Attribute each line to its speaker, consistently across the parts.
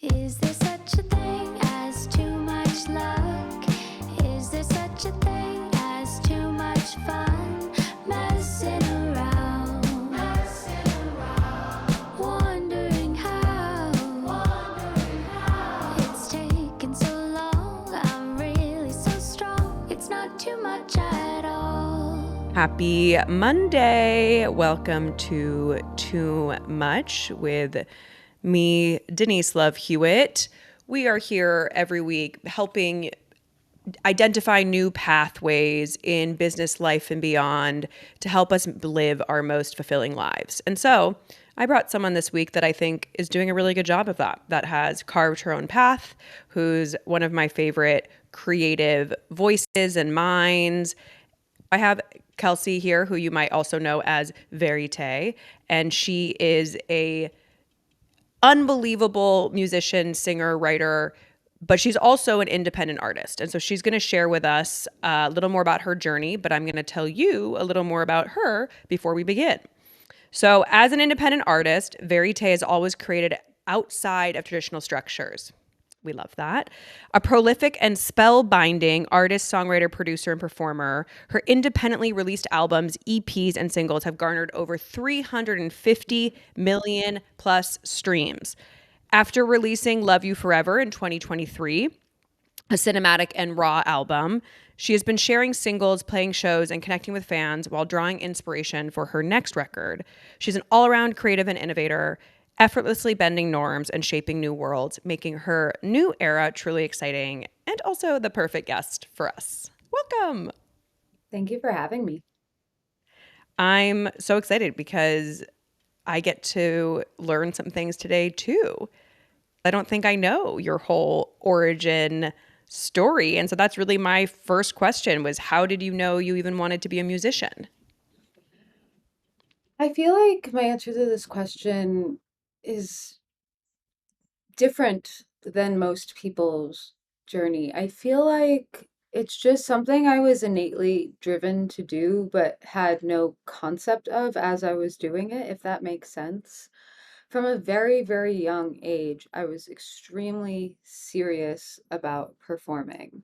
Speaker 1: Is there such a thing as too much luck? Is there such a thing as too much fun? Messing around, wondering how it's taken so long. I'm really so strong. It's not too much at all.
Speaker 2: Happy Monday. Welcome to Too Much with me, Denise Love Hewett. We are here every week helping identify new pathways in business life and beyond to help us live our most fulfilling lives. And so I brought someone this week that I think is doing a really good job of that has carved her own path, who's one of my favorite creative voices and minds. I have Kelsey here, who you might also know as VÉRITÉ, and she is a unbelievable musician, singer, writer, but she's also an independent artist. And so she's going to share with us a little more about her journey, but I'm going to tell you a little more about her before we begin. So, as an independent artist, VÉRITÉ has always created outside of traditional structures. We love that. A prolific and spellbinding artist, songwriter, producer, and performer, her independently released albums, EPs, and singles have garnered over 350 million plus streams. After releasing Love You Forever in 2023, a cinematic and raw album, she has been sharing singles, playing shows, and connecting with fans while drawing inspiration for her next record. She's an all-around creative and innovator, effortlessly bending norms and shaping new worlds, making her new era truly exciting and also the perfect guest for us. Welcome.
Speaker 3: Thank you for having me.
Speaker 2: I'm so excited because I get to learn some things today too. I don't think I know your whole origin story. And so that's really my first question was, how did you know you even wanted to be a musician?
Speaker 3: I feel like my answer to this question is different than most people's journey. I feel like it's just something I was innately driven to do, but had no concept of as I was doing it, if that makes sense. From a very, very young age, I was extremely serious about performing.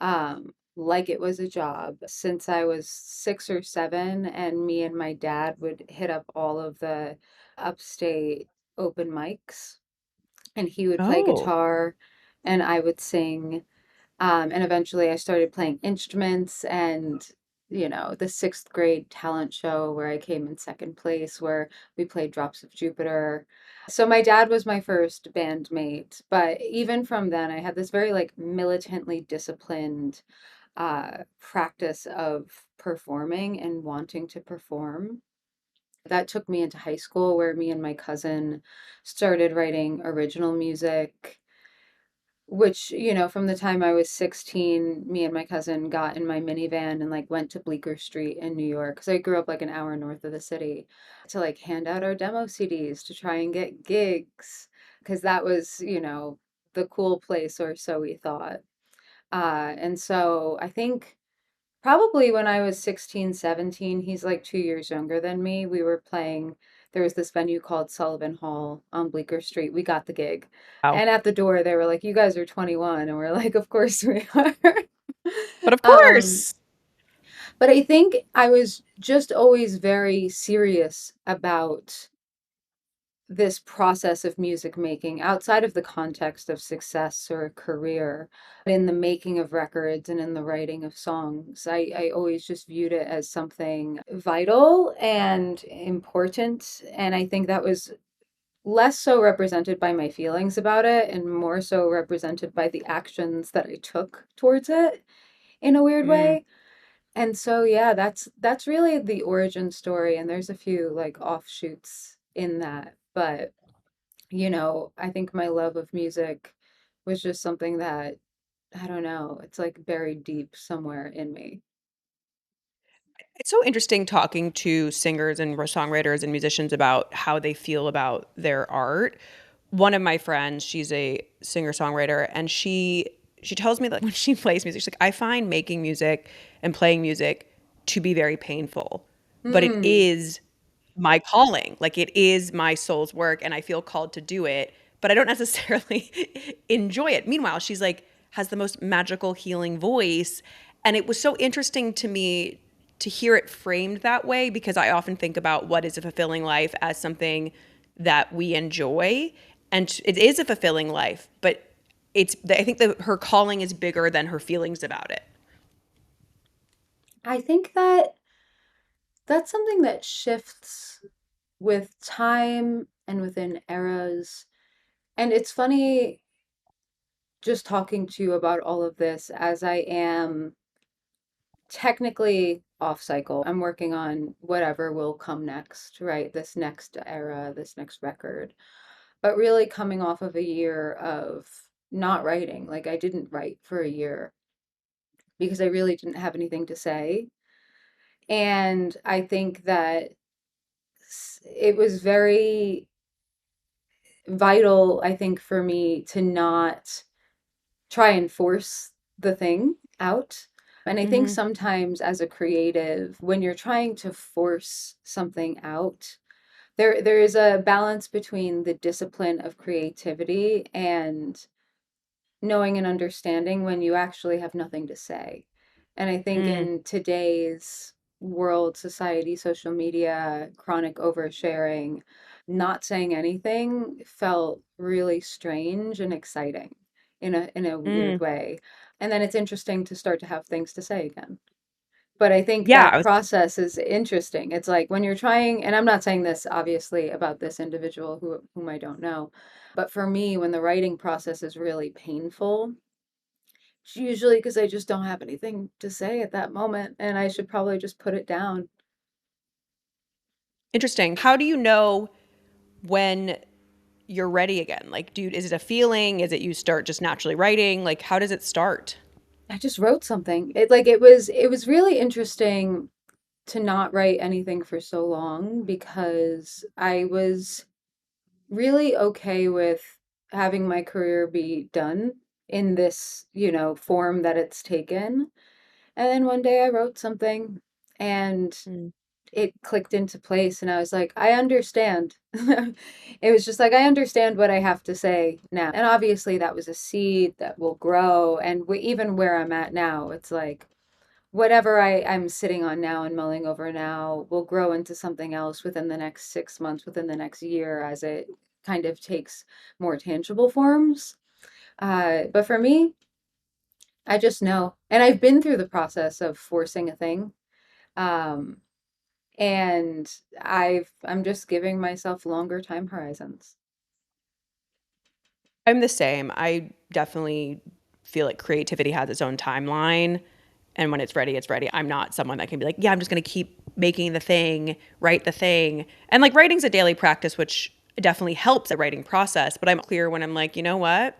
Speaker 3: Like it was a job since I was 6 or 7, and me and my dad would hit up all of the upstate open mics, and he would play
Speaker 2: Oh,
Speaker 3: guitar and I would sing. And eventually I started playing instruments and the sixth grade talent show where I came in second place, where we played Drops of Jupiter. So my dad was my first bandmate, but even from then I had this very like militantly disciplined practice of performing and wanting to perform. That took me into high school, where me and my cousin started writing original music, which, from the time I was 16, me and my cousin got in my minivan and like went to Bleecker Street in New York, because I grew up like an hour north of the city, to like hand out our demo CDs to try and get gigs, because that was, the cool place, or so we thought. And so I think probably when I was 16, 17, he's like 2 years younger than me. We were playing, there was this venue called Sullivan Hall on Bleecker Street. We got the gig.
Speaker 2: wow.
Speaker 3: And at the door, they were like, "You guys are 21." And we're like, "Of course we are."
Speaker 2: But of
Speaker 3: um,
Speaker 2: course.
Speaker 3: but I think I was just always very serious about this process of music making outside of the context of success or a career, in the making of records and in the writing of songs. I always just viewed it as something vital and important. And I think that was less so represented by my feelings about it and more so represented by the actions that I took towards it in a weird
Speaker 2: Mm.
Speaker 3: way. And so yeah, that's really the origin story, and there's a few like offshoots in that. But I think my love of music was just something that, I don't know, it's like buried deep somewhere in me.
Speaker 2: It's so interesting talking to singers and songwriters and musicians about how they feel about their art. One of my friends, she's a singer-songwriter, and she tells me that when she plays music, she's like, I find making music and playing music to be very painful, but it
Speaker 3: Hmm.
Speaker 2: is my calling. Like it is my soul's work, and I feel called to do it, but I don't necessarily enjoy it. Meanwhile, she's like, has the most magical healing voice. And it was so interesting to me to hear it framed that way because I often think about what is a fulfilling life as something that we enjoy. And it is a fulfilling life, but I think that her calling is bigger than her feelings about it.
Speaker 3: I think that that's something that shifts with time and within eras. And it's funny just talking to you about all of this as I am technically off cycle. I'm working on whatever will come next, right? This next era, this next record. But really coming off of a year of not writing. Like I didn't write for a year because I really didn't have anything to say. And I think that it was very vital, I think, for me to not try and force the thing out. And I think
Speaker 2: Mm-hmm.
Speaker 3: sometimes as a creative, when you're trying to force something out, there is a balance between the discipline of creativity and knowing and understanding when you actually have nothing to say. And I think
Speaker 2: Mm,
Speaker 3: in today's world, society, social media, chronic oversharing, not saying anything felt really strange and exciting in a weird
Speaker 2: mm.
Speaker 3: way. And then it's interesting to start to have things to say again. But I think
Speaker 2: Yeah,
Speaker 3: that process is interesting. It's like when you're trying, and I'm not saying this obviously about this individual whom I don't know, but for me, when the writing process is really painful, it's usually because I just don't have anything to say at that moment, and I should probably just put it down.
Speaker 2: interesting. How do you know when you're ready again? Like, dude, is it a feeling? Is it you start just naturally writing? Like, how does it start?
Speaker 3: I just wrote something. It was really interesting to not write anything for so long because I was really okay with having my career be done in this, form that it's taken. And then one day I wrote something and
Speaker 2: Mm,
Speaker 3: it clicked into place and I was like, I understand. It was just like, I understand what I have to say now. And obviously that was a seed that will grow. And even where I'm at now, it's like, whatever I'm sitting on now and mulling over now will grow into something else within the next 6 months, within the next year, as it kind of takes more tangible forms. But for me, I just know. And I've been through the process of forcing a thing. Um, and I'm just giving myself longer time horizons.
Speaker 2: I'm the same. I definitely feel like creativity has its own timeline. And when it's ready, it's ready. I'm not someone that can be like, yeah, I'm just going to keep making the thing, write the thing. And like writing's a daily practice, which definitely helps the writing process. But I'm clear when I'm like, you know what?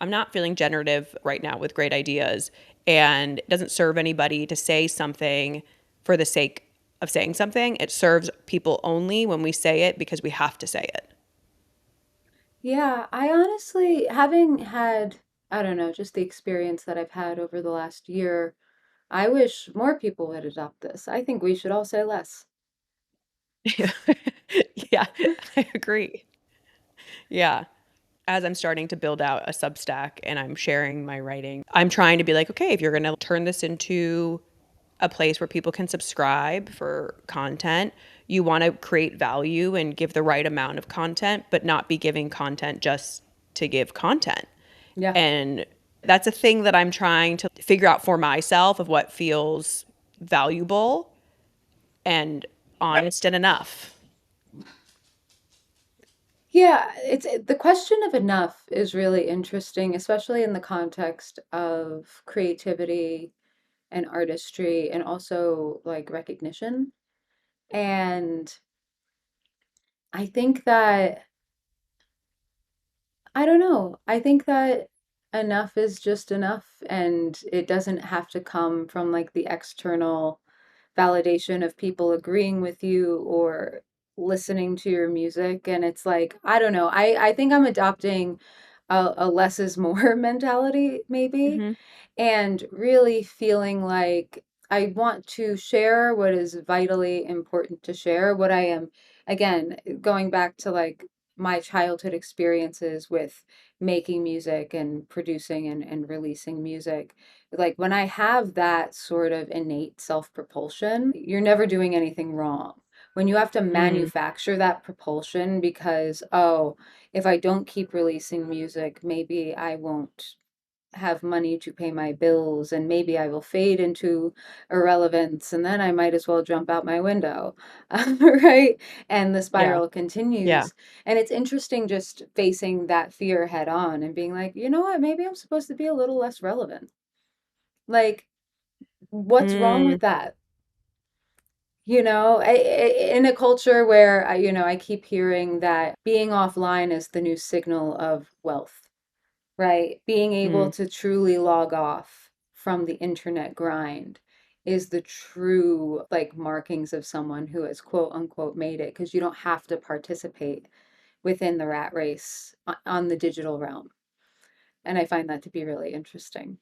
Speaker 2: I'm not feeling generative right now with great ideas. And it doesn't serve anybody to say something for the sake of saying something. It serves people only when we say it because we have to say it.
Speaker 3: Yeah, I honestly, having had, I don't know, just the experience that I've had over the last year, I wish more people would adopt this. I think we should all say less.
Speaker 2: Yeah, I agree. Yeah. As I'm starting to build out a Substack and I'm sharing my writing, I'm trying to be like, okay, if you're going to turn this into a place where people can subscribe for content, you want to create value and give the right amount of content, but not be giving content just to give content.
Speaker 3: Yeah.
Speaker 2: And that's a thing that I'm trying to figure out for myself of what feels valuable and honest and enough.
Speaker 3: Yeah, the question of enough is really interesting, especially in the context of creativity and artistry and also like recognition. And I think that, I don't know, I think that enough is just enough and it doesn't have to come from like the external validation of people agreeing with you or listening to your music. And it's like, I don't know, I think I'm adopting a less is more mentality, maybe,
Speaker 2: Mm-hmm.
Speaker 3: and really feeling like I want to share what is vitally important to share. What I am, again, going back to like my childhood experiences with making music and producing and releasing music. Like when I have that sort of innate self-propulsion, you're never doing anything wrong. When you have to
Speaker 2: Mm,
Speaker 3: manufacture that propulsion because, oh, if I don't keep releasing music, maybe I won't have money to pay my bills and maybe I will fade into irrelevance and then I might as well jump out my window. Right? And the
Speaker 2: yeah.
Speaker 3: spiral
Speaker 2: Yeah.
Speaker 3: continues. And it's interesting just facing that fear head on and being like, you know what, maybe I'm supposed to be a little less relevant. Like, what's wrong
Speaker 2: Mm,
Speaker 3: with that? In a culture where I keep hearing that being offline is the new signal of wealth, right? Being able
Speaker 2: mm.
Speaker 3: to truly log off from the internet grind is the true like markings of someone who has quote unquote made it because you don't have to participate within the rat race on the digital realm. And I find that to be really interesting.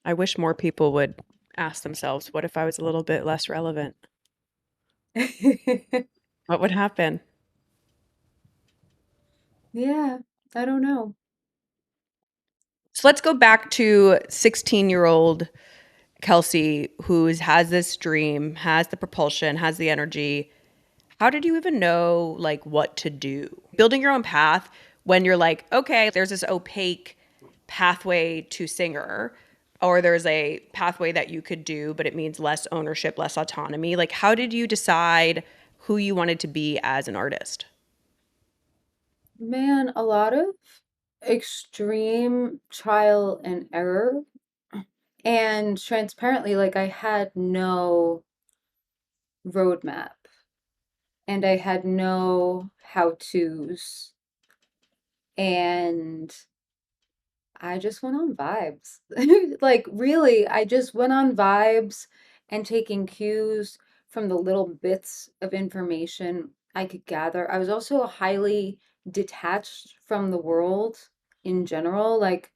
Speaker 2: I wish more people would ask themselves, what if I was a little bit less relevant? What would happen?
Speaker 3: Yeah, I don't know.
Speaker 2: So let's go back to 16-year-old Kelsey, who has this dream, has the propulsion, has the energy. How did you even know like what to do? Building your own path when you're like, okay, there's this opaque pathway to singer, or there's a pathway that you could do, but it means less ownership, less autonomy. Like, how did you decide who you wanted to be as an artist?
Speaker 3: Man, a lot of extreme trial and error. And transparently, like I had no roadmap and I had no how-tos. And I just went on vibes. Like, really, I just went on vibes and taking cues from the little bits of information I could gather. I was also highly detached from the world in general. Like,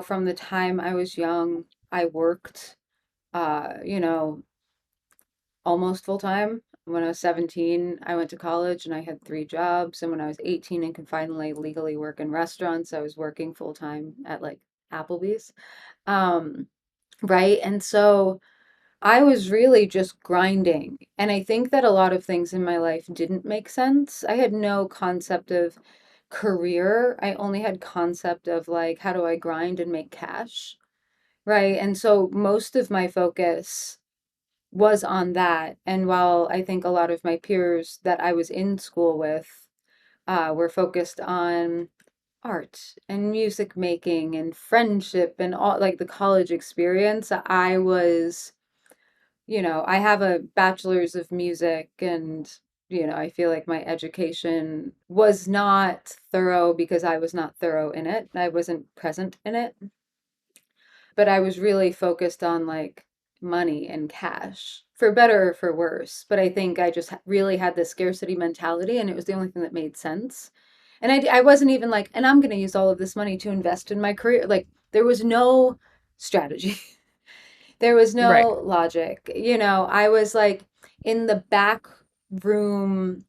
Speaker 3: from the time I was young, I worked, uh, you know, almost full time. When I was 17, I went to college and I had three jobs. And when I was 18 and could finally legally work in restaurants, I was working full time at like Applebee's. Um, right. And so I was really just grinding. And I think that a lot of things in my life didn't make sense. I had no concept of career. I only had concept of like, how do I grind and make cash? Right. And so most of my focus was on that. And while I think a lot of my peers that I was in school with were focused on art and music making and friendship and all like the college experience, I was, I have a bachelor's of music and I feel like my education was not thorough because I was not thorough in it. I wasn't present in it, but I was really focused on like money and cash for better or for worse. But I think I just really had this scarcity mentality and it was the only thing that made sense. And I wasn't even like, and I'm going to use all of this money to invest in my career. Like there was no strategy. There was
Speaker 2: Right.
Speaker 3: no logic. I was like in the back room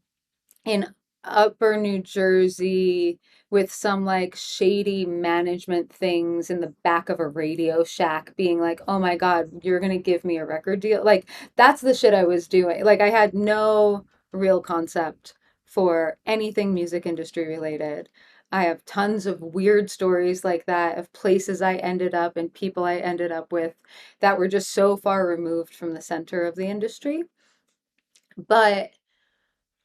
Speaker 3: in upper New Jersey with some like shady management things in the back of a Radio Shack being like, "Oh my God, you're gonna give me a record deal?" Like that's the shit I was doing. Like I had no real concept for anything music industry related. I have tons of weird stories like that of places I ended up and people I ended up with that were just so far removed from the center of the industry. But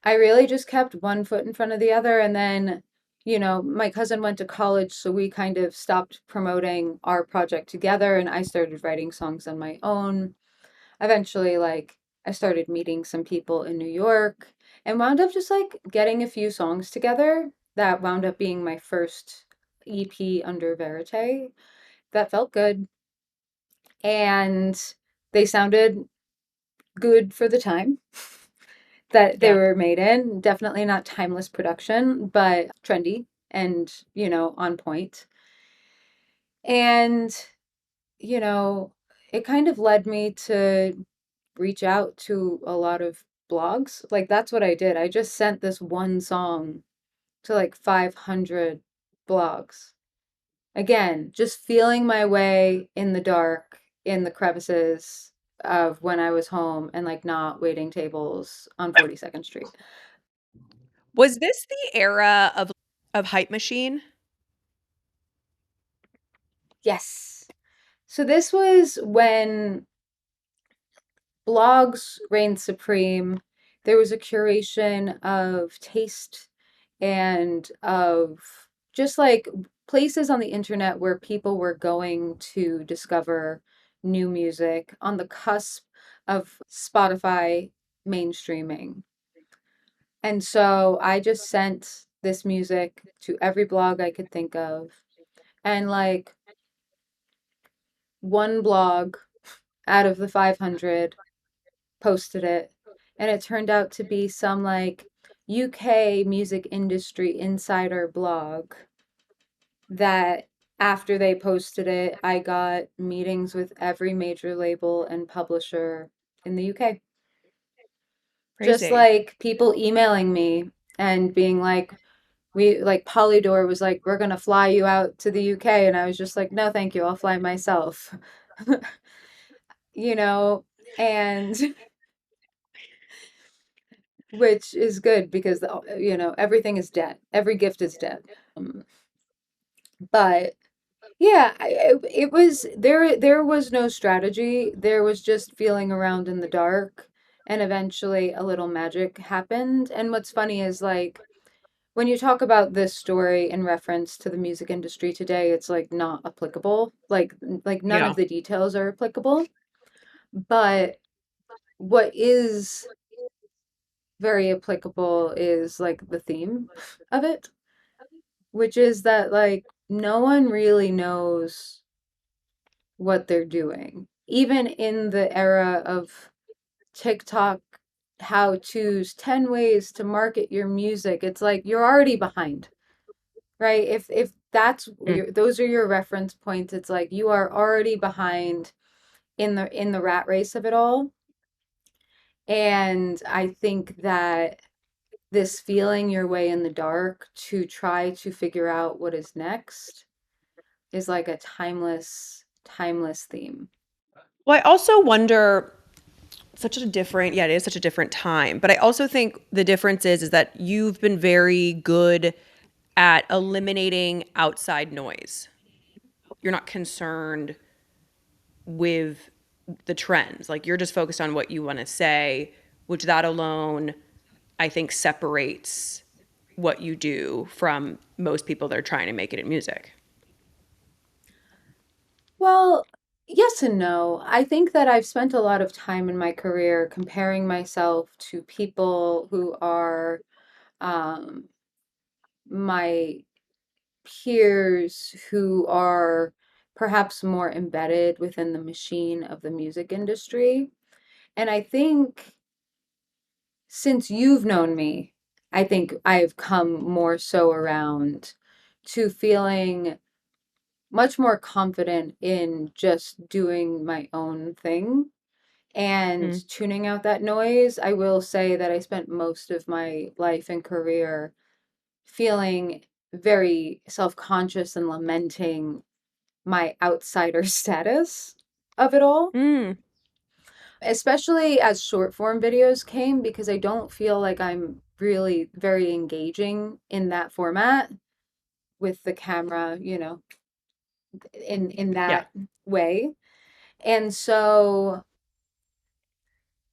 Speaker 3: I really just kept one foot in front of the other. And then, my cousin went to college, so we kind of stopped promoting our project together and I started writing songs on my own. Eventually, like, I started meeting some people in New York and wound up just like getting a few songs together that wound up being my first EP under Verite. That felt good. And they sounded good for the time that they
Speaker 2: Yeah.
Speaker 3: were made in. Definitely not timeless production, but trendy and, on point. And, you know, it kind of led me to reach out to a lot of blogs. Like that's what I did. I just sent this one song to like 500 blogs. Again, just feeling my way in the dark, in the crevices of when I was home and like not waiting tables on 42nd Street.
Speaker 2: Was this the era of Hype Machine?
Speaker 3: Yes. So this was when blogs reigned supreme. There was a curation of taste and of just like places on the internet where people were going to discover new music on the cusp of Spotify mainstreaming. And so I just sent this music to every blog I could think of. And like one blog out of the 500 posted it, and it turned out to be some like UK music industry insider blog that after they posted it, I got meetings with every major label and publisher in the UK. Just
Speaker 2: Crazy.
Speaker 3: like people emailing me and being like, we like Polydor was like, we're gonna fly you out to the UK. And I was just like, no, thank you, I'll fly myself. you know, and which is good because everything is debt. Every gift is debt. Um, but yeah, it was there. There was no strategy. There was just feeling around in the dark, and eventually a little magic happened. And what's funny is like when you talk about this story in reference to the music industry today, it's like not applicable. Like none
Speaker 2: Yeah.
Speaker 3: of the details are applicable. But what is very applicable is like the theme of it, which is that like no one really knows what they're doing. Even in the era of TikTok how to's, 10 ways to market your music, it's like you're already behind, right? If that's
Speaker 2: Mm.
Speaker 3: those are your reference points, it's like you are already behind in the rat race of it all. And I think that this feeling your way in the dark to try to figure out what is next is like a timeless theme.
Speaker 2: Well, I also wonder such a different, yeah, it is such a different time. But I also think the difference is that you've been very good at eliminating outside noise. You're not concerned with the trends. Like you're just focused on what you want to say, which that alone I think separates what you do from most people that are trying to make it in music.
Speaker 3: Well, yes and no. I think that I've spent a lot of time in my career comparing myself to people who are um, my peers who are perhaps more embedded within the machine of the music industry. And I think since you've known me, I think I've come more so around to feeling much more confident in just doing my own thing and
Speaker 2: Mm.
Speaker 3: tuning out that noise. I will say that I spent most of my life and career feeling very self-conscious and lamenting my outsider status of it all,
Speaker 2: Mm.
Speaker 3: especially as short form videos came, because I don't feel like I'm really very engaging in that format with the camera, in
Speaker 2: Yeah.
Speaker 3: that way. And so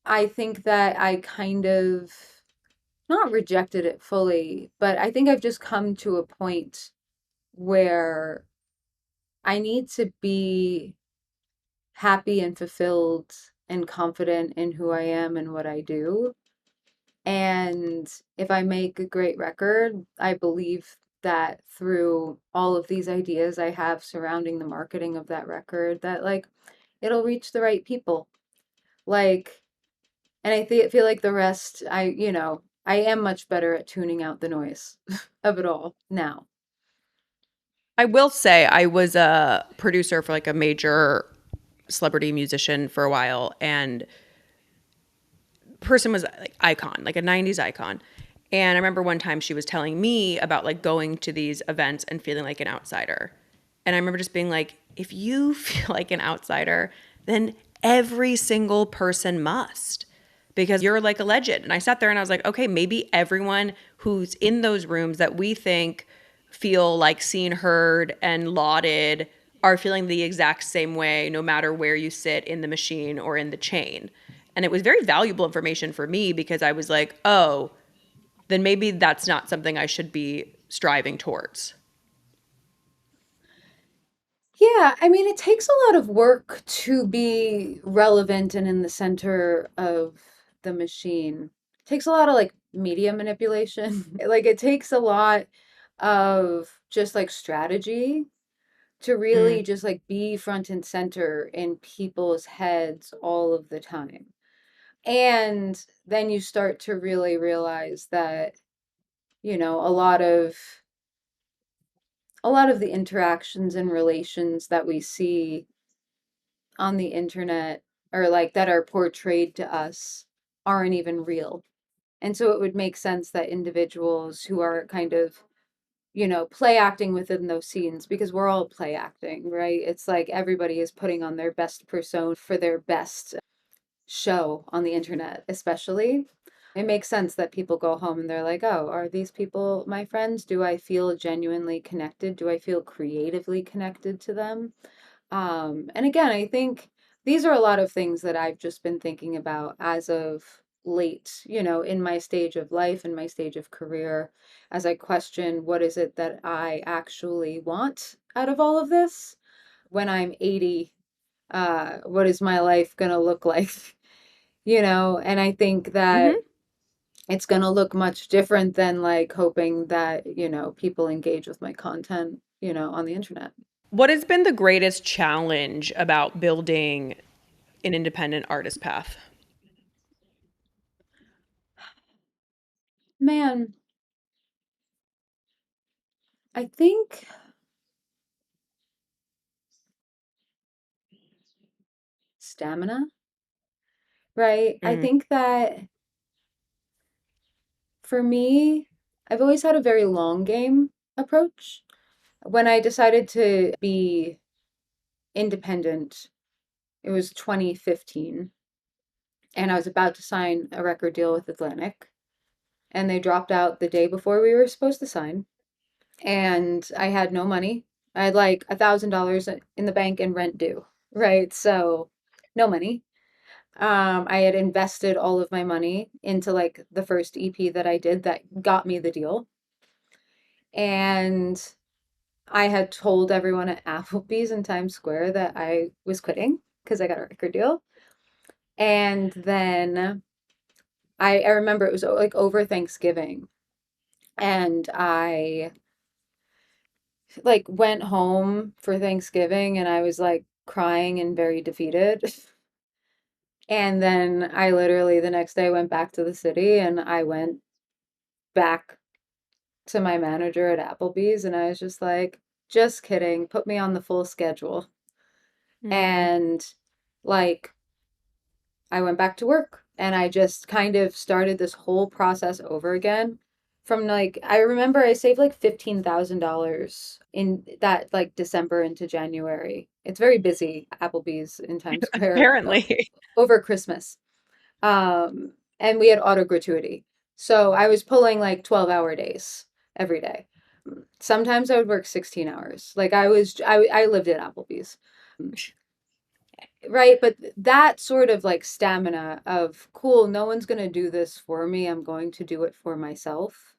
Speaker 3: I think that I kind of not rejected it fully, but I think I've just come to a point where I need to be happy and fulfilled and confident in who I am and what I do. And if I make a great record, I believe that through all of these ideas I have surrounding the marketing of that record, that like it'll reach the right people. Like, and feel like the rest, I am much better at tuning out the noise of it all now.
Speaker 2: I will say I was a producer for like a major celebrity musician for a while, and person was like icon, like a 90s icon. And I remember one time she was telling me about like going to these events and feeling like an outsider. And I remember just being like, if you feel like an outsider, then every single person must, because you're like a legend. And I sat there and I was like, okay, maybe everyone who's in those rooms that we think feel like seen, heard, and lauded are feeling the exact same way, no matter where you sit in the machine or in the chain. And it was very valuable information for me because I was like, oh, then maybe that's not something I should be striving towards.
Speaker 3: Yeah, I mean, it takes a lot of work to be relevant and in the center of the machine. It takes a lot of like media manipulation. Like it takes a lot of just like strategy to
Speaker 2: Mm.
Speaker 3: really just like be front and center in people's heads all of the time. And then you start to really realize that, a lot of the interactions and relations that we see on the internet or like that are portrayed to us aren't even real. And so it would make sense that individuals who are kind of, play acting within those scenes, because we're all play acting, right? It's like everybody is putting on their best persona for their best show on the internet, especially. It makes sense that people go home and they're like, oh, are these people my friends? Do I feel genuinely connected? Do I feel creatively connected to them? And again, I think these are a lot of things that I've just been thinking about as of late, in my stage of life and my stage of career, as I question what is it that I actually want out of all of this when I'm 80. What is my life gonna look like? And I think that
Speaker 2: Hmm.
Speaker 3: it's gonna look much different than like hoping that, people engage with my content, on the internet.
Speaker 2: What has been the greatest challenge about building an independent artist path?
Speaker 3: Man, I think stamina, right? I
Speaker 2: Mm.
Speaker 3: think that for me, I've always had a very long game approach. When I decided to be independent, it was 2015, and I was about to sign a record deal with Atlantic, and they dropped out the day before we were supposed to sign, and I had no money. I had like $1,000 in the bank and rent due, right? So no money. I had invested all of my money into like the first EP that I did that got me the deal. And I had told everyone at Applebee's in Times Square that I was quitting because I got a record deal. And then I remember it was like over Thanksgiving. And I like went home for Thanksgiving and I was like crying and very defeated. And then I literally the next day went back to the city and I went back to my manager at Applebee's and I was just like, just kidding, put me on the full schedule.
Speaker 2: Mm.
Speaker 3: And like I went back to work and I just kind of started this whole process over again. From like, I remember I saved like $15,000 in that like December into January. It's very busy, Applebee's in Times Square
Speaker 2: Apparently.
Speaker 3: over Christmas. And we had auto gratuity. So I was pulling like 12-hour days every day. Sometimes I would work 16 hours. Like I lived at Applebee's. Right, but that sort of like stamina of cool, no one's going to do this for me. I'm going to do it for myself.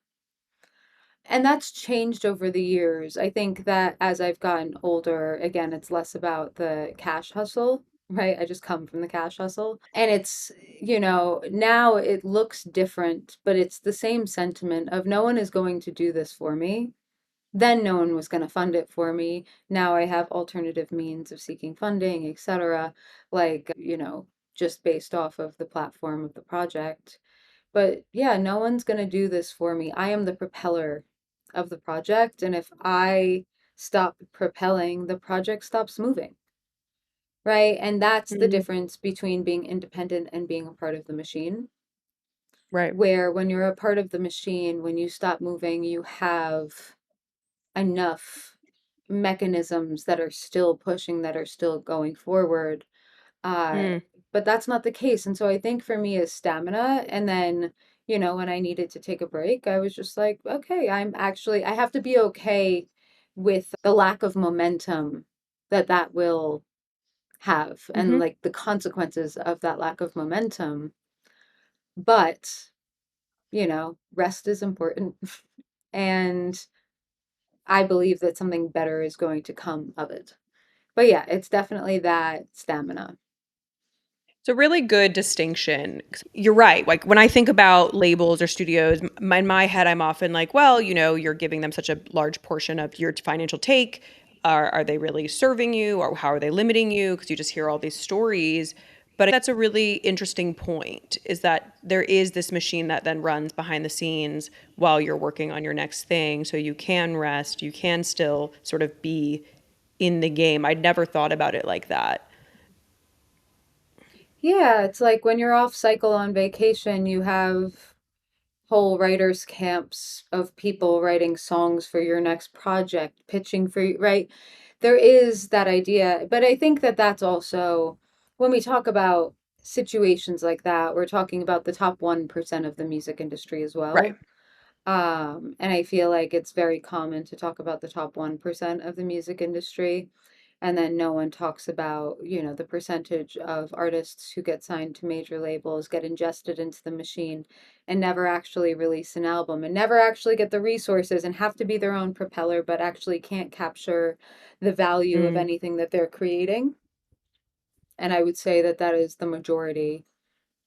Speaker 3: And that's changed over the years. I think that as I've gotten older, again, it's less about the cash hustle, right? I just come from the cash hustle. And it's, now it looks different, but it's the same sentiment of no one is going to do this for me. Then no one was going to fund it for me. Now I have alternative means of seeking funding, etc. Like, just based off of the platform of the project. But yeah, no one's going to do this for me. I am the propeller of the project. And if I stop propelling, the project stops moving, right? And that's the
Speaker 2: Mm.
Speaker 3: difference between being independent and being a part of the machine.
Speaker 2: Right.
Speaker 3: where when you're a part of the machine, when you stop moving, you have enough mechanisms that are still pushing, that are still going forward. Uh,
Speaker 2: Mm.
Speaker 3: but that's not the case. And so I think for me is stamina. And then, when I needed to take a break, I was just like, okay, I have to be okay with the lack of momentum that will have and
Speaker 2: Hmm.
Speaker 3: like the consequences of that lack of momentum. But, rest is important. And I believe that something better is going to come of it. But yeah, it's definitely that stamina.
Speaker 2: It's a really good distinction. You're right. Like when I think about labels or studios, in my head, I'm often like, well, you're giving them such a large portion of your financial take. Are they really serving you, or how are they limiting you? Because you just hear all these stories. But that's a really interesting point, is that there is this machine that then runs behind the scenes while you're working on your next thing. So you can rest, you can still sort of be in the game. I'd never thought about it like that.
Speaker 3: Yeah, it's like when you're off cycle on vacation, you have whole writers' camps of people writing songs for your next project, pitching for you, right? There is that idea, but I think that that's also when we talk about situations like that, we're talking about the top 1% of the music industry as
Speaker 2: Right.
Speaker 3: well. And I feel like it's very common to talk about the top 1% of the music industry. And then no one talks about, the percentage of artists who get signed to major labels, get ingested into the machine, and never actually release an album, and never actually get the resources, and have to be their own propeller, but actually can't capture the value of
Speaker 2: Mm.
Speaker 3: anything that they're creating. And I would say that that is the majority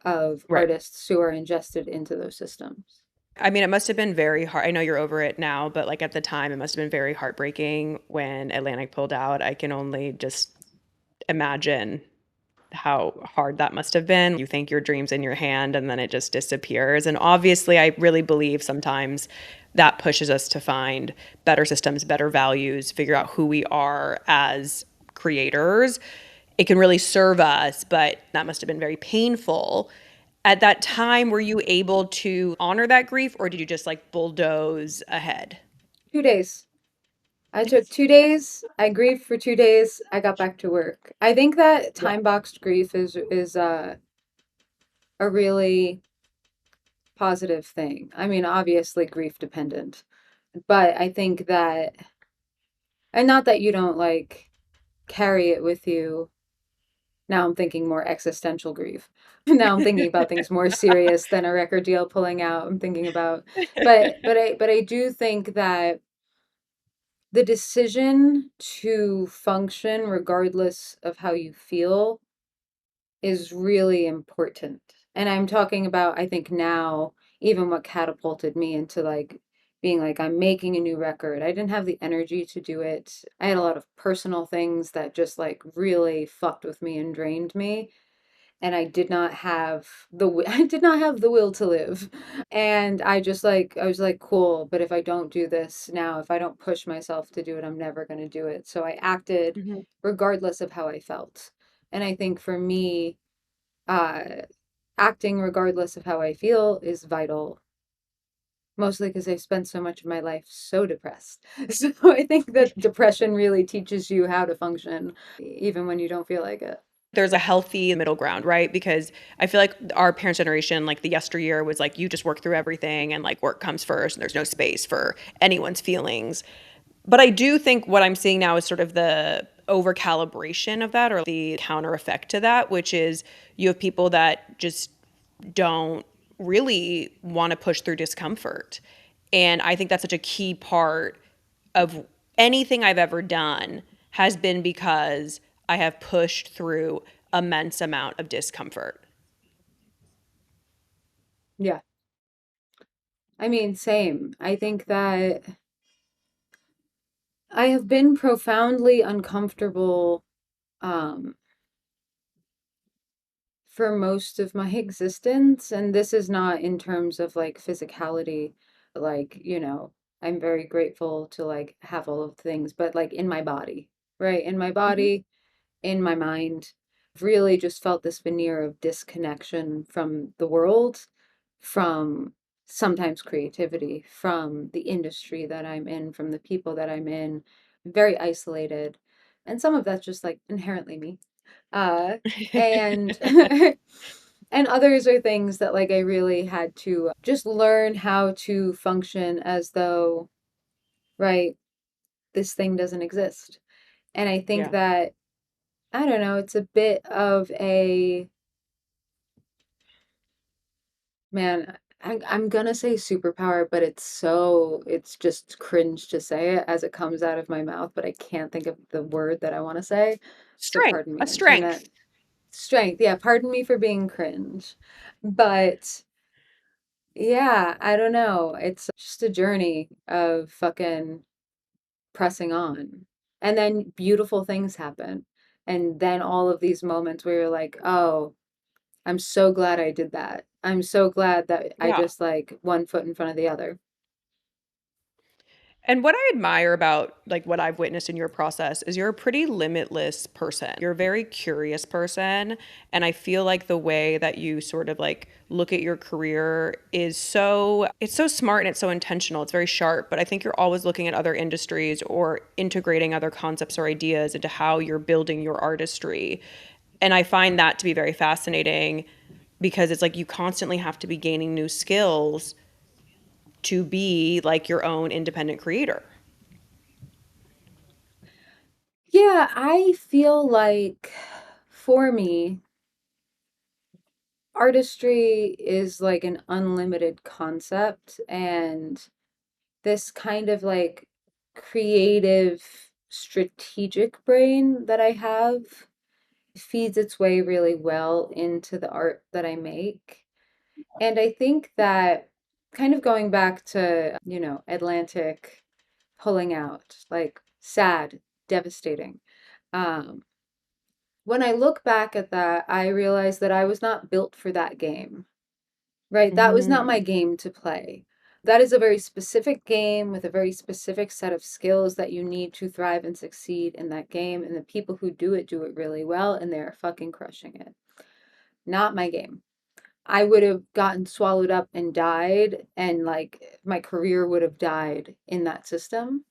Speaker 3: of
Speaker 2: Right.
Speaker 3: artists who are ingested into those systems.
Speaker 2: I mean, it must have been very hard. I know you're over it now, but like at the time, it must have been very heartbreaking when Atlantic pulled out. I can only just imagine how hard that must have been. You think your dream's in your hand and then it just disappears. And obviously, I really believe sometimes that pushes us to find better systems, better values, figure out who we are as creators. It can really serve us, but that must have been very painful. At that time, were you able to honor that grief, or did you just like bulldoze ahead?
Speaker 3: 2 days. I took 2 days. I grieved for 2 days. I got back to work. I think that
Speaker 2: Yeah.
Speaker 3: time boxed grief is a really positive thing. I mean, obviously grief dependent, but I think that, and not that you don't like carry it with you. Now I'm thinking more existential grief. Now I'm thinking about things more serious than a record deal pulling out. I'm thinking about, but I do think that the decision to function regardless of how you feel is really important. And I'm talking about, I think now, even what catapulted me into like being like, I'm making a new record. I didn't have the energy to do it. I had a lot of personal things that just like really fucked with me and drained me. And I did not have I did not have the will to live. And I was like, cool, but if I don't do this now, if I don't push myself to do it, I'm never going to do it. So I acted
Speaker 2: Mhm.
Speaker 3: regardless of how I felt. And I think for me, uh, acting regardless of how I feel is vital, mostly because I spent so much of my life so depressed. So I think that depression really teaches you how to function, even when you don't feel like it.
Speaker 2: There's a healthy middle ground, right? Because I feel like our parents' generation, like the yesteryear, was like you just work through everything and like work comes first and there's no space for anyone's feelings. But I do think what I'm seeing now is sort of the over calibration of that, or the counter effect to that, which is you have people that just don't really want to push through discomfort. And I think that's such a key part of anything I've ever done has been because I have pushed through immense amount of discomfort.
Speaker 3: Yeah. I mean, same. I think that I have been profoundly uncomfortable um, for most of my existence. And this is not in terms of like physicality, like, I'm very grateful to like have all of the things, but like in my body, right? In my
Speaker 2: Mhm.
Speaker 3: body, in my mind, I've really just felt this veneer of disconnection from the world. from sometimes creativity, from the industry that I'm in, from the people that I'm in, very isolated. And some of that's just like inherently me. And and others are things that like I really had to just learn how to function as though, right, this thing doesn't exist. And I think
Speaker 2: Yeah.
Speaker 3: that, I don't know, it's a bit of a, man, I'm gonna say superpower, but it's just cringe to say it as it comes out of my mouth, but I can't think of the word that I want to say. So
Speaker 2: Strength,
Speaker 3: pardon
Speaker 2: a
Speaker 3: me, internet.
Speaker 2: strength.
Speaker 3: Strength, yeah, pardon me for being cringe. But yeah, I don't know. It's just a journey of fucking pressing on. And then beautiful things happen. And then all of these moments where you're like, oh, I'm so glad I did that. I'm so glad that I
Speaker 2: Yeah.
Speaker 3: just like one foot in front of the other.
Speaker 2: And what I admire about like what I've witnessed in your process is you're a pretty limitless person. You're a very curious person, and I feel like the way that you sort of like look at your career is so it's so smart and it's so intentional. It's very sharp, but I think you're always looking at other industries or integrating other concepts or ideas into how you're building your artistry. And I find that to be very fascinating because it's like you constantly have to be gaining new skills to be like your own independent creator.
Speaker 3: Yeah, I feel like for me, artistry is like an unlimited concept, and this kind of like creative, strategic brain that I have feeds its way really well into the art that I make. And I think that kind of going back to, Atlantic pulling out, like sad, devastating. Um, when I look back at that, I realize that I was not built for that game, right? That was not my
Speaker 2: Mhm.
Speaker 3: game to play. That is a very specific game with a very specific set of skills that you need to thrive and succeed in that game. And the people who do it really well, and they're fucking crushing it. Not my game. I would have gotten swallowed up and died, and like my career would have died in that system.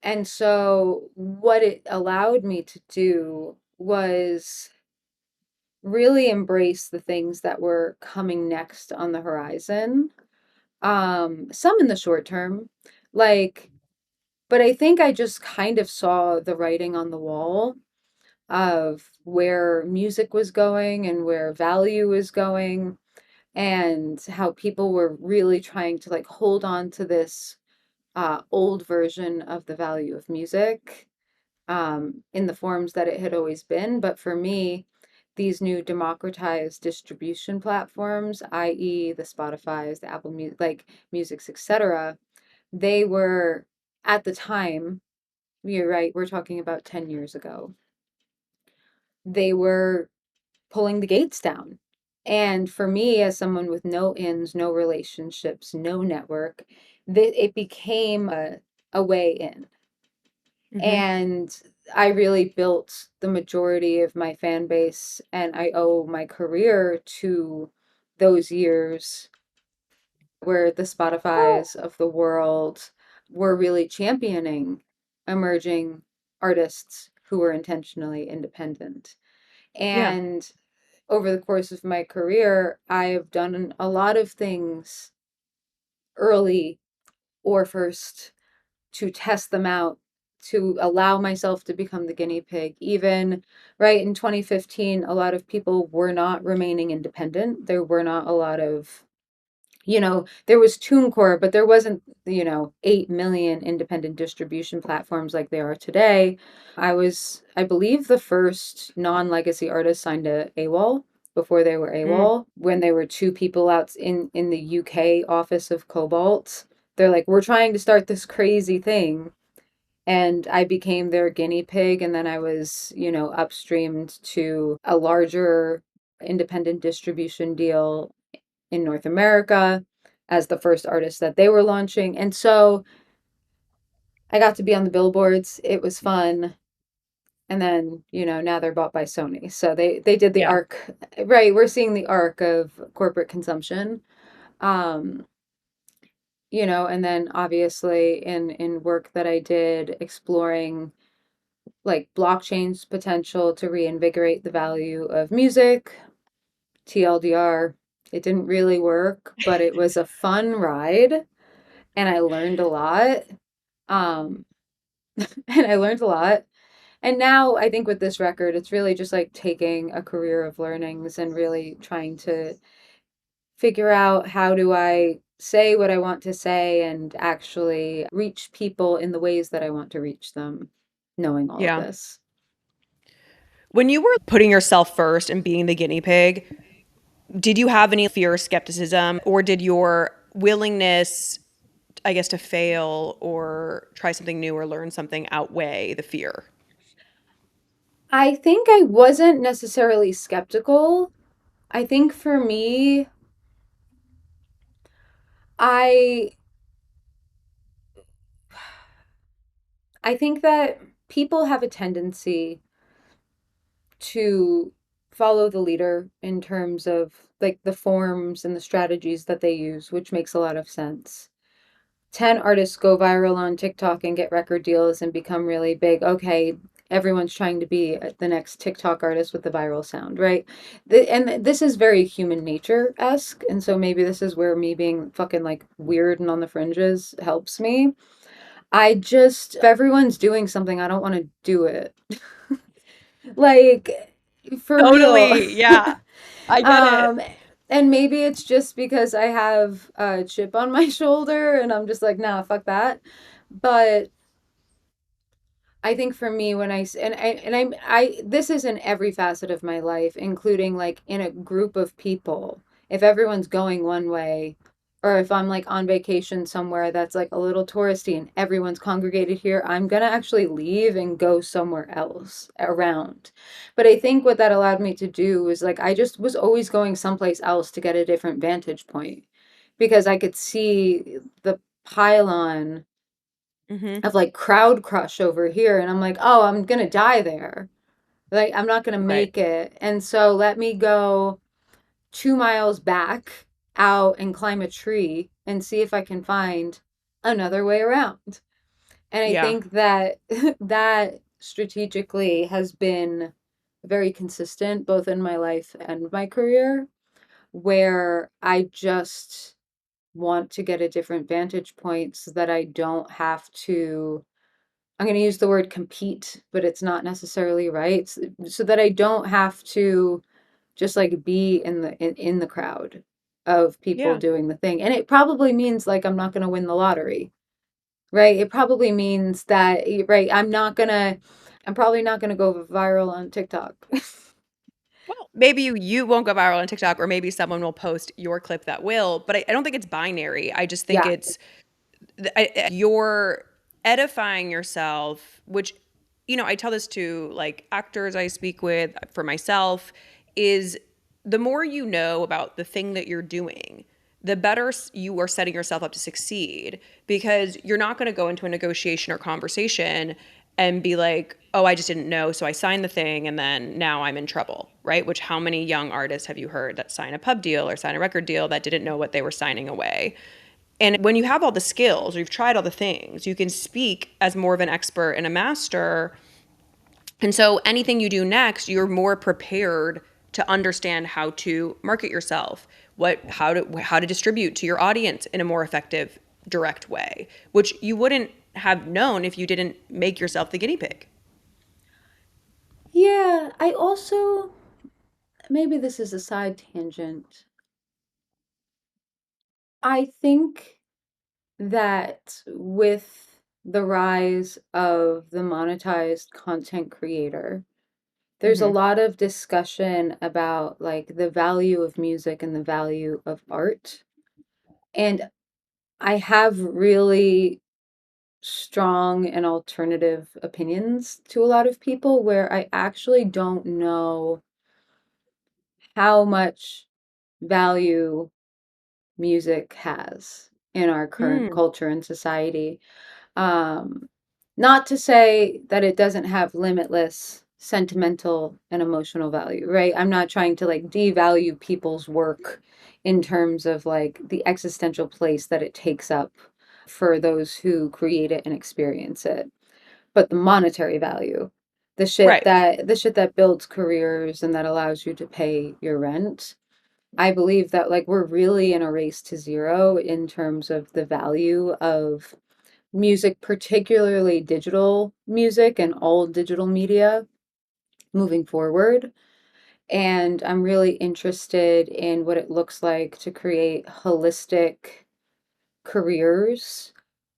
Speaker 3: And so, what it allowed me to do was really embrace the things that were coming next on the horizon. Some in the short term, like, but I think I just kind of saw the writing on the wall of where music was going and where value was going, and how people were really trying to like hold on to this old version of the value of music in the forms that it had always been. But for me, these new democratized distribution platforms, i.e., the Spotify's, the Apple Music, like Music's, etc., they were at the time. You're right. We're talking about 10 years ago. They were pulling the gates down. And for me, as someone with no ins, no relationships, no network, it became a way in.
Speaker 2: Mhm.
Speaker 3: And I really built the majority of my fan base, and I owe my career to those years where the Spotify's of the world were really championing emerging artists who were intentionally independent.
Speaker 2: Yeah.
Speaker 3: And over the course of my career, I have done a lot of things early or first to test them out, to allow myself to become the guinea pig. Even right in 2015, a lot of people were not remaining independent. There were not a lot of, there was TuneCore, but there wasn't, 8 million independent distribution platforms like there are today. I was, I believe, the first non-legacy artist signed to AWOL before they were
Speaker 2: Mm.
Speaker 3: AWOL, when they were two people out in the UK office of Cobalt. They're like, we're trying to start this crazy thing. And I became their guinea pig. And then I was, upstreamed to a larger independent distribution deal in North America as the first artist that they were launching. And so I got to be on the billboards. It was fun. And then, now they're bought by Sony. So they did the
Speaker 2: Yeah.
Speaker 3: arc, right? We're seeing the arc of corporate consumption. Um, and then obviously in work that I did exploring like blockchain's potential to reinvigorate the value of music, TLDR, it didn't really work, but it was a fun ride and I learned a lot. Um, and I learned a lot. And now I think with this record, it's really just like taking a career of learnings and really trying to figure out how do I say what I want to say and actually reach people in the ways that I want to reach them, knowing all of
Speaker 2: Yeah.
Speaker 3: this.
Speaker 2: When you were putting yourself first and being the guinea pig, did you have any fear or skepticism, or did your willingness, I guess, to fail or try something new or learn something outweigh the fear?
Speaker 3: I think I wasn't necessarily skeptical. I think for me, I I think that people have a tendency to follow the leader in terms of like the forms and the strategies that they use, which makes a lot of sense. 10 artists go viral on TikTok and get record deals and become really big. Okay, everyone's trying to be the next TikTok artist with the viral sound, right? And this is very human nature-esque. And so maybe this is where me being fucking like weird and on the fringes helps me. I just, if everyone's doing something, I don't want to do it. Like, for real.
Speaker 2: Totally. Yeah. I get it.
Speaker 3: Um, and maybe it's just because I have a chip on my shoulder and I'm just like, nah, fuck that. But I think for me, when this is in every facet of my life, including like in a group of people. If everyone's going one way, or if I'm like on vacation somewhere that's like a little touristy and everyone's congregated here, I'm gonna actually leave and go somewhere else around. But I think what that allowed me to do was like I just was always going someplace else to get a different vantage point because I could see the pylon
Speaker 2: Hmm.
Speaker 3: of like crowd crush over here and I'm like, "Oh, I'm going to die there. Like I'm not going to
Speaker 2: Right.
Speaker 3: make it." And so let me go 2 miles back out and climb a tree and see if I can find another way around. And I
Speaker 2: Yeah.
Speaker 3: think that that strategically has been very consistent both in my life and my career where I just want to get a different vantage point so that I don't have to I'm going to use the word compete, but it's not necessarily right. So that I don't have to just like be in the crowd of people
Speaker 2: Yeah.
Speaker 3: doing the thing. And it probably means like I'm not going to win the lottery, right? It probably means that right, I'm probably not going to go viral on TikTok.
Speaker 2: Well, maybe you won't go viral on TikTok, or maybe someone will post your clip that will. But I don't think it's binary. I just think
Speaker 3: Yeah.
Speaker 2: it's you're edifying yourself, which, I tell this to like actors I speak with, for myself, is the more you know about the thing that you're doing, the better you are setting yourself up to succeed, because you're not going to go into a negotiation or conversation and be like, oh, I just didn't know, so I signed the thing and then now I'm in trouble, right? Which, how many young artists have you heard that sign a pub deal or sign a record deal that didn't know what they were signing away? And when you have all the skills, or you've tried all the things, you can speak as more of an expert and a master. And so anything you do next, you're more prepared to understand how to market yourself, how to distribute to your audience in a more effective, direct way, which you wouldn't have known if you didn't make yourself the guinea pig.
Speaker 3: Yeah, I also maybe this is a side tangent. I think that with the rise of the monetized content creator, there's a
Speaker 2: Hmm.
Speaker 3: lot of discussion about like the value of music and the value of art. And I have really strong and alternative opinions to a lot of people where I actually don't know how much value music has in our current
Speaker 2: Mm.
Speaker 3: culture and society. Um, Not to say that it doesn't have limitless sentimental and emotional value, right? I'm not trying to like devalue people's work in terms of like the existential place that it takes up for those who create it and experience it, but the monetary value,
Speaker 2: Right.
Speaker 3: the shit that builds careers and that allows you to pay your rent. I believe that like we're really in a race to zero in terms of the value of music, particularly digital music and all digital media moving forward. And I'm really interested in what it looks like to create holistic careers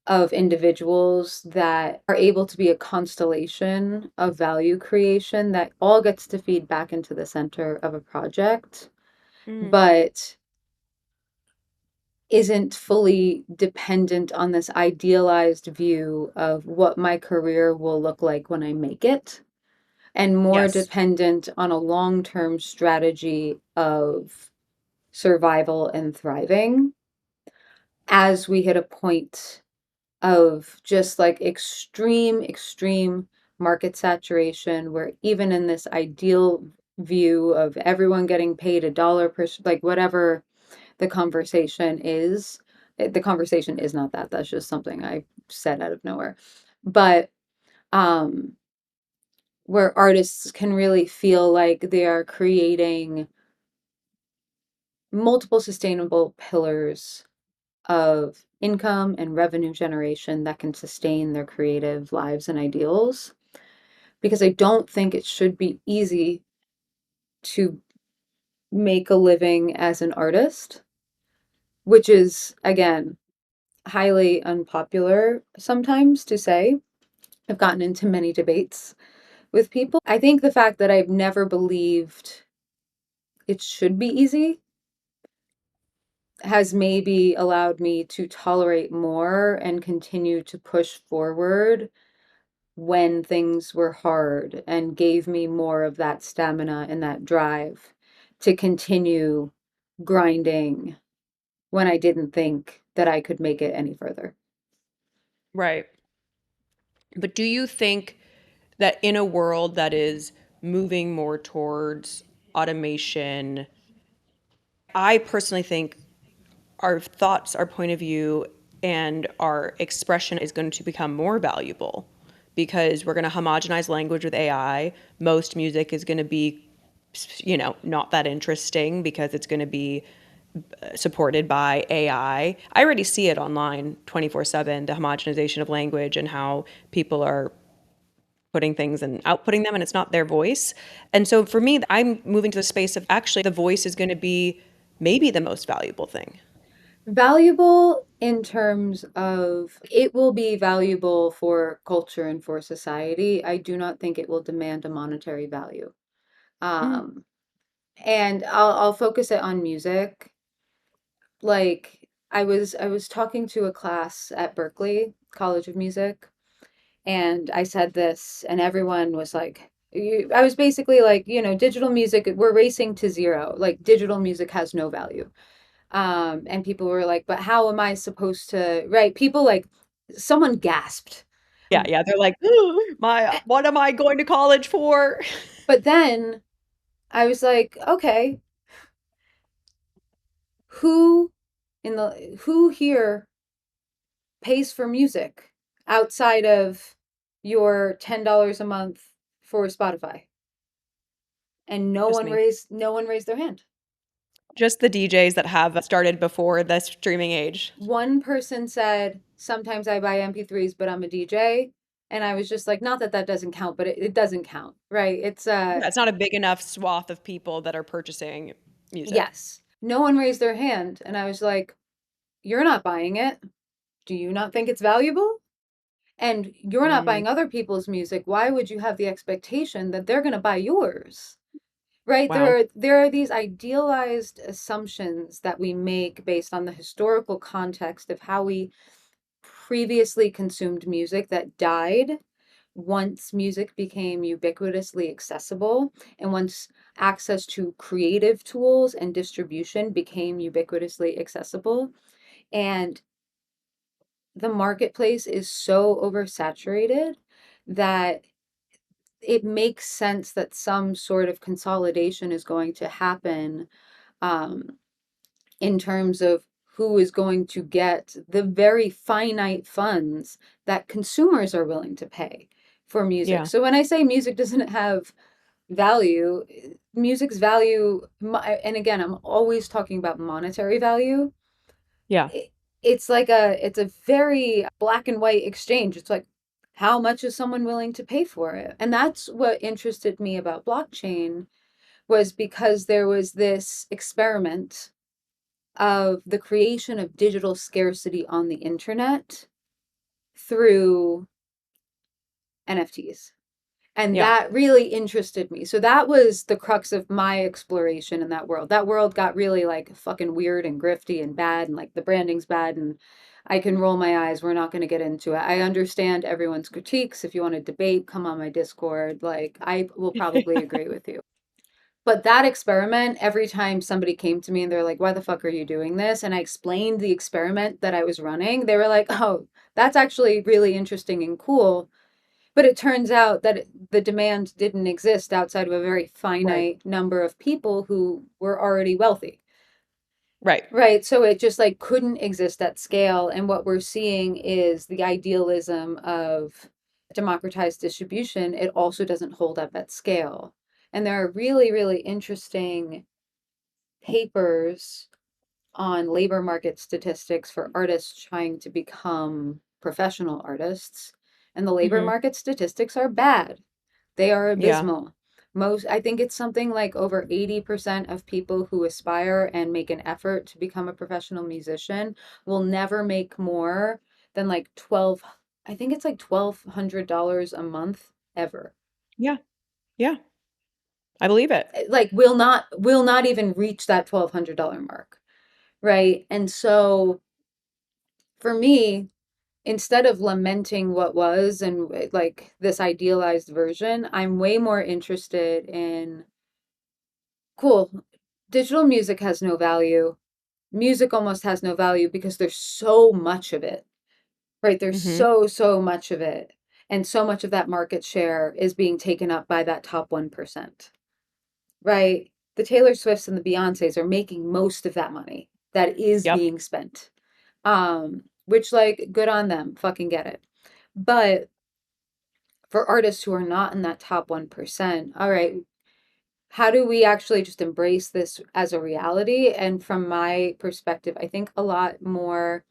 Speaker 3: of individuals that are able to be a constellation of value creation that all gets to feed back into the center of a project,
Speaker 2: Mm.
Speaker 3: but isn't fully dependent on this idealized view of what my career will look like when I make it, and more
Speaker 2: Yes.
Speaker 3: dependent on a long-term strategy of survival and thriving as we hit a point of just like extreme market saturation, where even in this ideal view of everyone getting paid a dollar per, like whatever the conversation is, the conversation is not that. That's just something I said out of nowhere. But um, where artists can really feel like they are creating multiple sustainable pillars of income and revenue generation that can sustain their creative lives and ideals. Because I don't think it should be easy to make a living as an artist, which is, again, highly unpopular sometimes to say. I've gotten into many debates with people. I think the fact that I've never believed it should be easy has maybe allowed me to tolerate more and continue to push forward when things were hard, and gave me more of that stamina and that drive to continue grinding when I didn't think that I could make it any further.
Speaker 2: Right. But do you think that in a world that is moving more towards automation, I personally think our thoughts, our point of view, and our expression is going to become more valuable because we're going to homogenize language with AI. Most music is going to be, not that interesting because it's going to be supported by AI. I already see it online 24/7, the homogenization of language and how people are putting things and outputting them and it's not their voice. And so for me, I'm moving to the space of actually the voice is going to be maybe the most valuable thing.
Speaker 3: Valuable in terms of it will be valuable for culture and for society. I do not think it will demand a monetary value.
Speaker 2: Mm.
Speaker 3: Um, and I'll focus it on music. Like I was talking to a class at Berkeley College of Music, and I said this, and everyone was like, I was basically like, digital music, we're racing to zero. Like digital music has no value. And people were like, but how am I supposed to, right? People like, someone gasped.
Speaker 2: Yeah, yeah. They're like, my, what am I going to college for?
Speaker 3: But then I was like, okay, who who here pays for music outside of your $10 a month for Spotify? And
Speaker 2: Just me.
Speaker 3: no one raised their hand.
Speaker 2: Just the DJs that have started before the streaming age.
Speaker 3: One person said, sometimes I buy MP3s, but I'm a DJ. And I was just like, not that that doesn't count, but it doesn't count, right? It's
Speaker 2: Yeah, it's not a big enough swath of people that are purchasing music.
Speaker 3: yes. No one raised their hand. And I was like, you're not buying it. Do you not think it's valuable? And you're not
Speaker 2: Mm,
Speaker 3: buying other people's music. Why would you have the expectation that they're going to buy yours? Right?
Speaker 2: wow.
Speaker 3: There are these idealized assumptions that we make based on the historical context of how we previously consumed music that died once music became ubiquitously accessible, and once access to creative tools and distribution became ubiquitously accessible. And the marketplace is so oversaturated that it makes sense that some sort of consolidation is going to happen, um, in terms of who is going to get the very finite funds that consumers are willing to pay for music.
Speaker 2: Yeah.
Speaker 3: So when I say music doesn't have value, music's value, and again, I'm always talking about monetary value.
Speaker 2: Yeah.
Speaker 3: It's like it's a very black and white exchange. It's like, how much is someone willing to pay for it? And that's what interested me about blockchain, was because there was this experiment of the creation of digital scarcity on the internet through NFTs. And
Speaker 2: Yeah.
Speaker 3: that really interested me. So that was the crux of my exploration in that world. That world got really like fucking weird and grifty and bad, and like the branding's bad, and I can roll my eyes. We're not going to get into it. I understand everyone's critiques. If you want to debate, come on my Discord. Like, I will probably agree with you. But that experiment, every time somebody came to me and they're like, why the fuck are you doing this? And I explained the experiment that I was running, they were like, oh, that's actually really interesting and cool. But it turns out that the demand didn't exist outside of a very
Speaker 2: Right.
Speaker 3: finite number of people who were already wealthy.
Speaker 2: Right.
Speaker 3: Right. So it just like couldn't exist at scale. And what we're seeing is the idealism of democratized distribution. It also doesn't hold up at scale. And there are really, really interesting papers on labor market statistics for artists trying to become professional artists. And the labor
Speaker 2: Hmm.
Speaker 3: market statistics are bad. They are
Speaker 2: Yeah.
Speaker 3: abysmal. I think it's something like over 80% of people who aspire and make an effort to become a professional musician will never make more than like 12, I think it's like $1,200 a month ever.
Speaker 2: Yeah. Yeah. I believe it.
Speaker 3: Like will not even reach that $1,200 mark, right? And so for me, instead of lamenting what was and like this idealized version, I'm way more interested in, cool, digital music has no value. Music almost has no value because there's so much of it, right? There's
Speaker 2: Hmm.
Speaker 3: so much of it. And so much of that market share is being taken up by that top 1%, right? The Taylor Swifts and the Beyoncés are making most of that money that is
Speaker 2: Yep.
Speaker 3: being spent. Which like good on them, fucking get it. But for artists who are not in that top 1%, all right, how do we actually just embrace this as a reality? And from my perspective, I think a lot more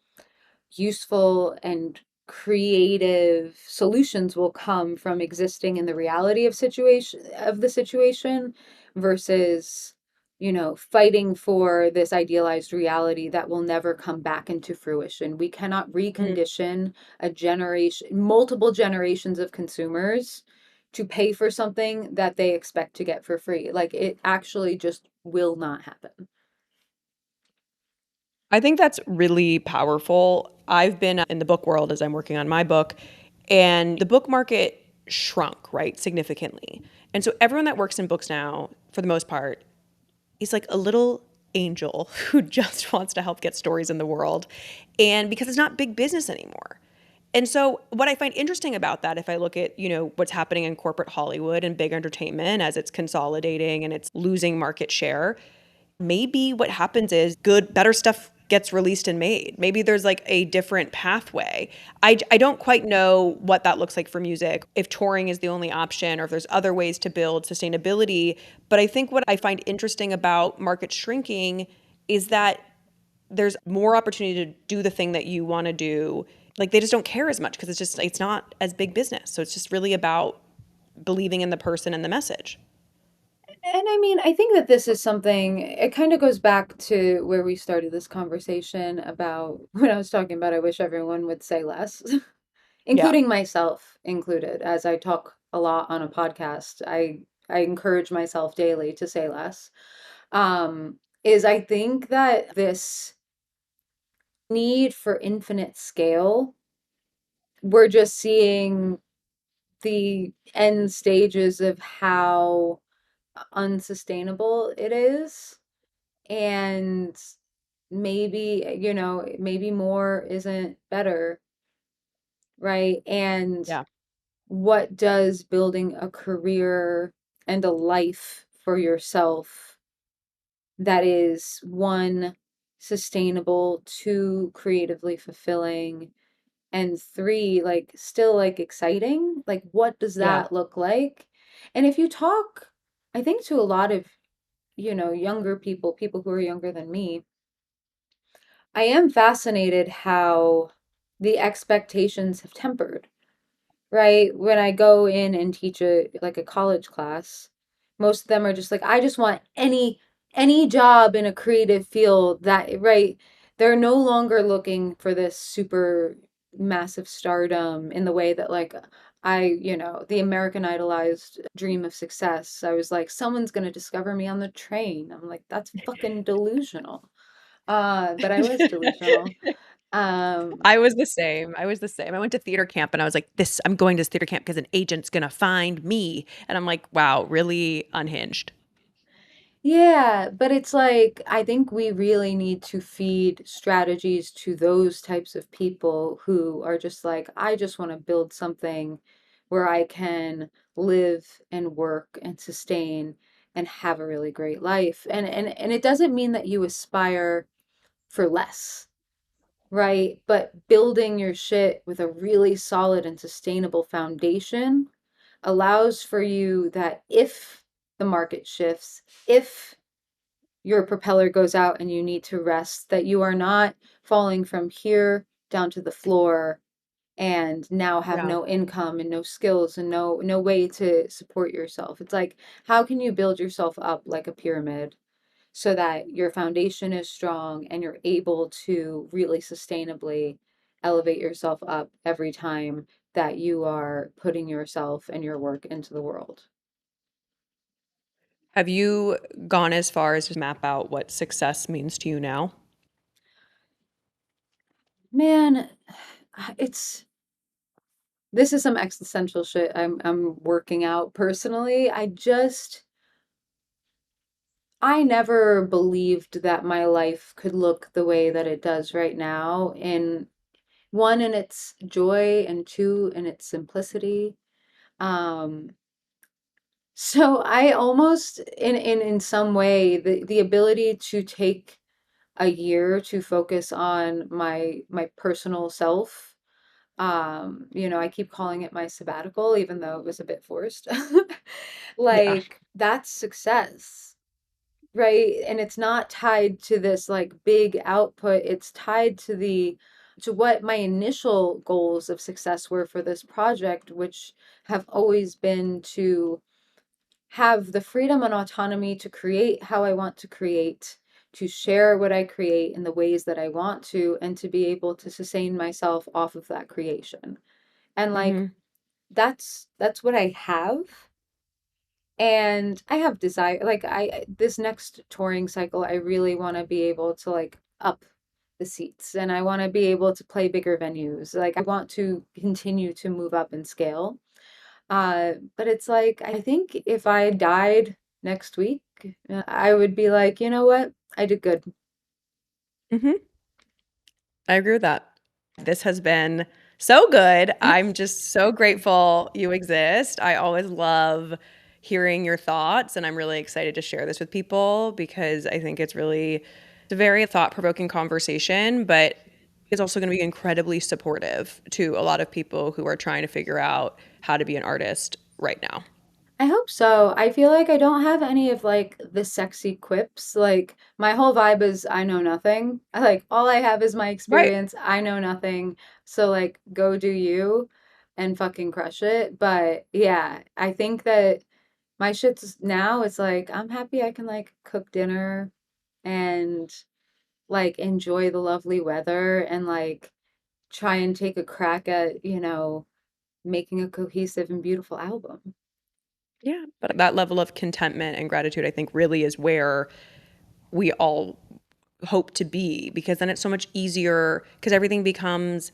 Speaker 3: useful and creative solutions will come from existing in the reality of the situation versus, fighting for this idealized reality that will never come back into fruition. We cannot
Speaker 2: Mm.
Speaker 3: recondition multiple generations of consumers to pay for something that they expect to get for free. Like, it actually just will not happen.
Speaker 2: I think that's really powerful. I've been in the book world as I'm working on my book, and the book market shrunk, right, significantly. And so everyone that works in books now, for the most part, is like a little angel who just wants to help get stories in the world. And because it's not big business anymore. And so what I find interesting about that, if I look at, what's happening in corporate Hollywood and big entertainment as it's consolidating and it's losing market share, maybe what happens is better stuff gets released and made. Maybe there's like a different pathway. I don't quite know what that looks like for music, if touring is the only option or if there's other ways to build sustainability. But I think what I find interesting about market shrinking is that there's more opportunity to do the thing that you want to do. Like they just don't care as much because it's not as big business. So it's just really about believing in the person and the message.
Speaker 3: And I mean, I think that this is something, it kind of goes back to where we started this conversation about when I was talking about I wish everyone would say less,
Speaker 2: Yeah.
Speaker 3: including myself included, as I talk a lot on a podcast. I encourage myself daily to say less. Is I think that this need for infinite scale, we're just seeing the end stages of how unsustainable it is. And maybe more isn't better, right? And
Speaker 2: Yeah.
Speaker 3: what does building a career and a life for yourself that is one, sustainable, two, creatively fulfilling, and three, like still like exciting? Like what does
Speaker 2: Yeah.
Speaker 3: that look like? And if you talk, I think to a lot of, younger people, people who are younger than me, I am fascinated how the expectations have tempered, right? When I go in and teach a college class, most of them are just like, I just want any job in a creative field that, right? They're no longer looking for this super massive stardom in the way that like the American idolized dream of success. I was like, someone's gonna discover me on the train. I'm like, that's fucking delusional. But I was delusional. Um,
Speaker 2: I was the same. I was the same. I went to theater camp and I was like, I'm going to this theater camp because an agent's gonna find me. And I'm like, wow, really unhinged.
Speaker 3: Yeah, but it's like I think we really need to feed strategies to those types of people who are just like, I just want to build something where I can live and work and sustain and have a really great life. And it doesn't mean that you aspire for less, right? But building your shit with a really solid and sustainable foundation allows for you that if the market shifts, if your propeller goes out and you need to rest, that you are not falling from here down to the floor and now have
Speaker 2: Yeah.
Speaker 3: no income and no skills and no way to support yourself. It's like, how can you build yourself up like a pyramid so that your foundation is strong and you're able to really sustainably elevate yourself up every time that you are putting yourself and your work into the world?
Speaker 2: Have you gone as far as to map out what success means to you now?
Speaker 3: Man, it's this is some existential shit I'm working out personally. I never believed that my life could look the way that it does right now, in one, in its joy, and two, in its simplicity. Um, so I almost in some way the ability to take a year to focus on my personal self. I keep calling it my sabbatical, even though it was a bit forced.
Speaker 2: Yeah.
Speaker 3: Like, that's success, right? And it's not tied to this like big output. It's tied to what my initial goals of success were for this project, which have always been to have the freedom and autonomy to create how I want to create, to share what I create in the ways that I want to, and to be able to sustain myself off of that creation. And like
Speaker 2: Hmm.
Speaker 3: that's what I have. And I have desire, like this next touring cycle, I really want to be able to like up the seats, and I want to be able to play bigger venues. Like I want to continue to move up in scale. But it's like I think if I died next week, I would be like, you know what? I did good.
Speaker 2: Hmm. I agree with that. This has been so good. I'm just so grateful you exist. I always love hearing your thoughts, and I'm really excited to share this with people because I think it's a very thought-provoking conversation, but it's also going to be incredibly supportive to a lot of people who are trying to figure out how to be an artist right now.
Speaker 3: I hope so. I feel like I don't have any of like the sexy quips. Like my whole vibe is I know nothing. I like all I have is my
Speaker 2: Right.
Speaker 3: experience. I know nothing. So like go do you and fucking crush it. But yeah, I think that my shit's now it's like I'm happy I can like cook dinner and like enjoy the lovely weather and like try and take a crack at, making a cohesive and beautiful album.
Speaker 2: Yeah. But that level of contentment and gratitude, I think, really is where we all hope to be because then it's so much easier because everything becomes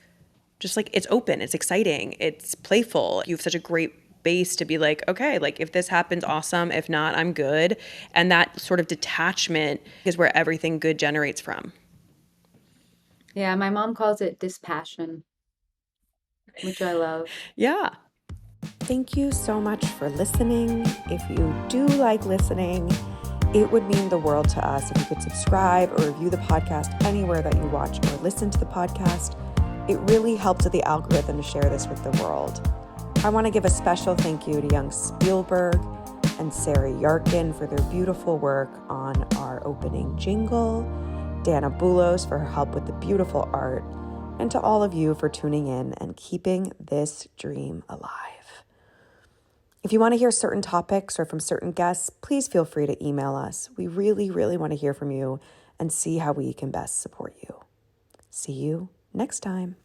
Speaker 2: just like it's open, it's exciting, it's playful. You have such a great base to be like, okay, like if this happens, awesome. If not, I'm good. And that sort of detachment is where everything good generates from.
Speaker 3: Yeah, my mom calls it dispassion, which I love.
Speaker 2: Yeah.
Speaker 4: Thank you so much for listening. If you do like listening, it would mean the world to us if you could subscribe or review the podcast anywhere that you watch or listen to the podcast. It really helps with the algorithm to share this with the world. I want to give a special thank you to young Spielberg and Sarah Yarkin for their beautiful work on our opening jingle, Dana Boulos for her help with the beautiful art, and to all of you for tuning in and keeping this dream alive. If you want to hear certain topics or from certain guests, please feel free to email us. We really, really want to hear from you and see how we can best support you. See you next time.